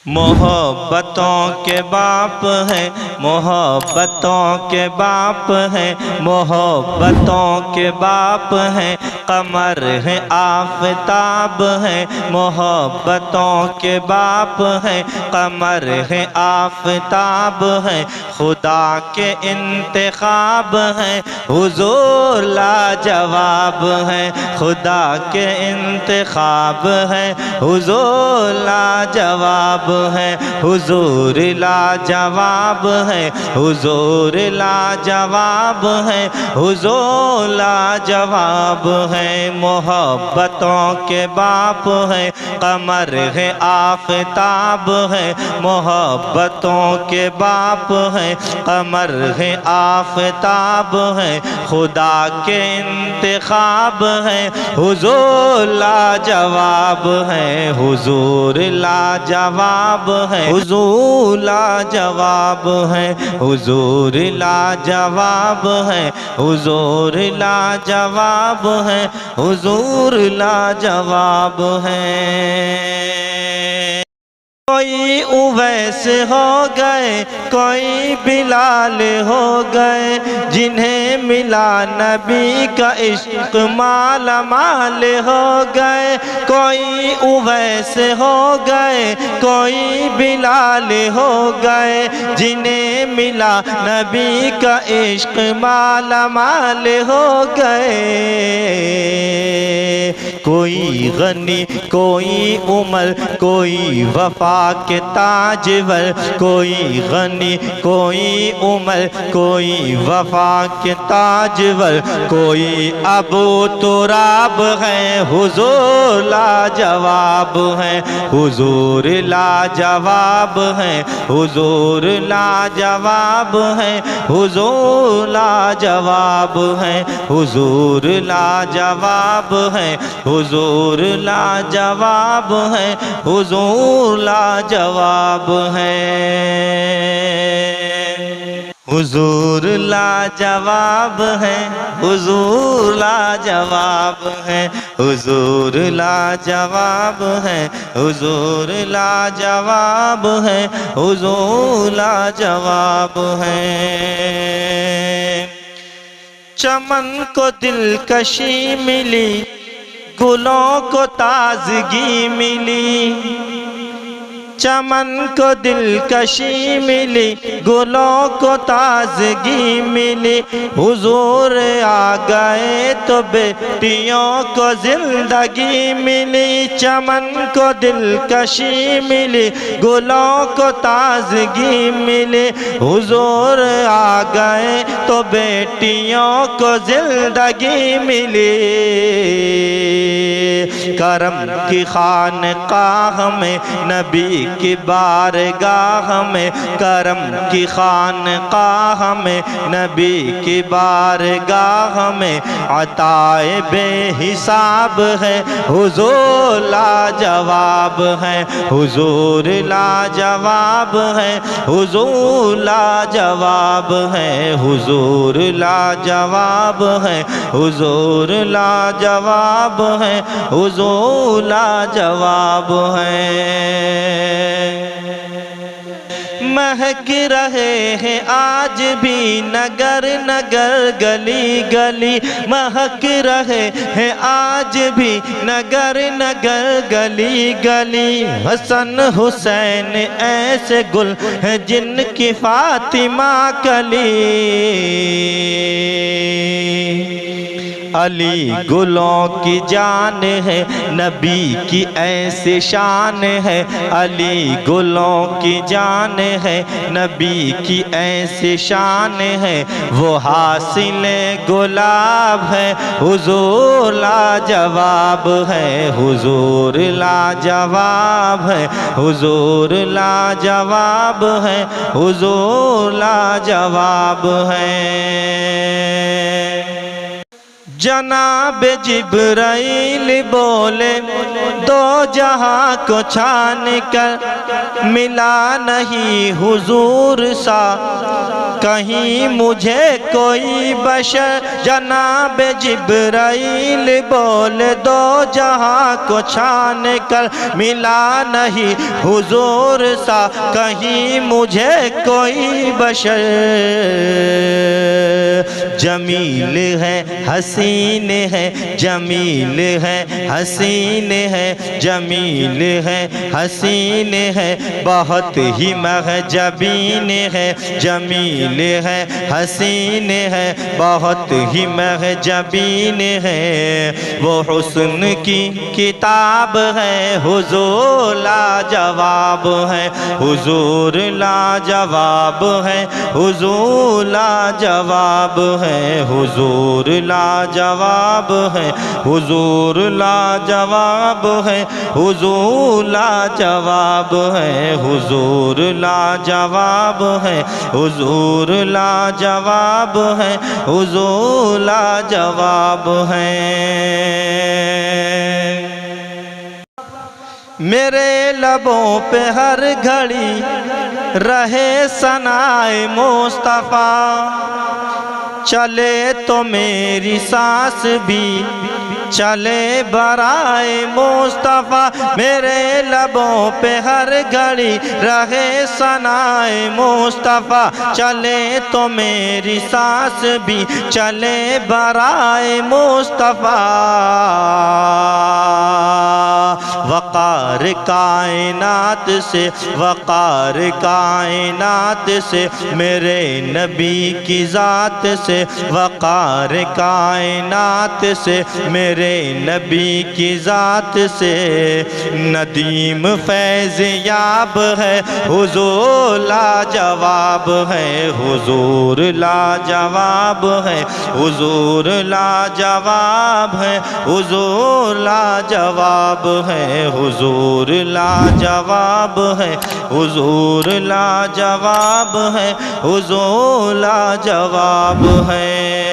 मोहब्बतों के बाप हैं, मोहब्बतों के बाप हैं, मोहब्बतों के बाप हैं। कमर है आफताब है, मोहब्बतों के बाप हैं। कमर है आफताब है, खुदा के इंतखाब हैं। हुजूर लाजवाब हैं, खुदा के इंतखाब हैं। हुजूर लाजवाब है, हुजूर लाजवाब है, हुजूर लाजवाब है, हुजूर लाजवाब है। मोहब्बतों के बाप है, कमर है आफताब है। मोहब्बतों के बाप है, कमर है आफताब है। खुदा के इंतखाब है, हुजूर लाजवाब है, हुजूर लाजवाब है, हुजूर लाजवाब है, हुजूर लाजवाब है, हुजूर लाजवाब है, हुजूर लाजवाब है। कोई उवैस हो गए, कोई बिलाल हो गए, जिन्हें मिला नबी का इश्क माला माल हो गए। कोई उवैस हो गए, कोई बिलाल हो गए, जिन्हें मिला नबी का इश्क माला माल हो गए। कोई गनी, कोई उमर, कोई वफा के ताजवर। कोई गनी, कोई उमर, कोई वफा के ताजवर। कोई अबू तुराब है, हुजूर लाजवाब है, हुजूर लाजवाब है, हुजूर लाजवाब है, हुजूर लाजवाब है, हुजूर लाजवाब है, हुजूर लाजवाब है, हुजूर लाजवाब है। हुजूर लाजवाब है, हुजूर लाजवाब है, हुजूर लाजवाब है, हुजूर लाजवाब है, हुजूर लाजवाब है। चमन को दिलकशी मिली, गुलों को ताजगी मिली। चमन को दिलकशी मिली, गुलों को ताजगी मिली। हुजूर आ गए तो बेटियों को जिंदगी मिली। चमन को दिलकशी मिली, गुलों को ताजगी मिली। हुजूर आ गए तो बेटियों को जिंदगी मिली। करम की खानकाह में, नबी की बारगाह में, करम की खानकाह में, नबी की बारगाह में अताए बेहिसाब है। हुजूर लाजवाब है, हुजूर लाजवाब है, हुजूर लाजवाब है, हुजूर लाजवाब है, हुजूर लाजवाब है, हुजूर लाजवाब है। महक रहे हैं आज भी नगर नगर, गली गली। महक रहे हैं आज भी नगर नगर, गली गली। हसन हुसैन ऐसे गुल हैं जिनकी फातिमा कली। अली गुलों की जान है, नबी की ऐसी शान है। अली गुलों की जान है, नबी की ऐसी शान है। वो हासिल गुलाब है, हुजूर लाजवाब है, हुजूर लाजवाब है, हुजूर लाजवाब है, हुजूर लाजवाब है। जनाब जिब्राइल बोले दो जहां को छान कर मिला नहीं हुजूर सा कहीं मुझे कोई बशर। जनाब जिब्राइल बोले दो जहां को छान कर मिला नहीं हुजूर सा कहीं मुझे कोई बशर। जमील है हसीन है जमील है हसीन है जमील है हसीन है बहुत ही महजबीन है। जमील है हसीन है बहुत ही महजबीन है। वो हुस्न की किताब है हुजूर लाजवाब है हुजूर लाजवाब है हुजूर लाजवाब है हुजूर लाजवाब है हुजूर लाजवाब है हुजूर लाजवाब है हुजूर लाजवाब है हुजूर लाजवाब है हुजूर लाजवाब है। मेरे लबों पे हर घड़ी रहे सनाए मुस्तफ़ा चले तो मेरी सांस भी चले बराए मुस्तफ़ा। मेरे लबों पे हर घड़ी रहे सनाए मुस्तफ़ा चले तो मेरी सांस भी चले बराए मुस्तफ़ा। वक़ार कायनात से वक़ार कायनात से मेरे नबी की ज़ात से वक़ार कायनात से मेरे नबी की ज़ात से। नदीम फैज़ याब है हुजूर लाजवाब है हुजूर लाजवाब है हुजूर लाजवाब है हुजूर लाजवाब है हुजूर लाजवाब है हुजूर लाजवाब है हुजूर लाजवाब है।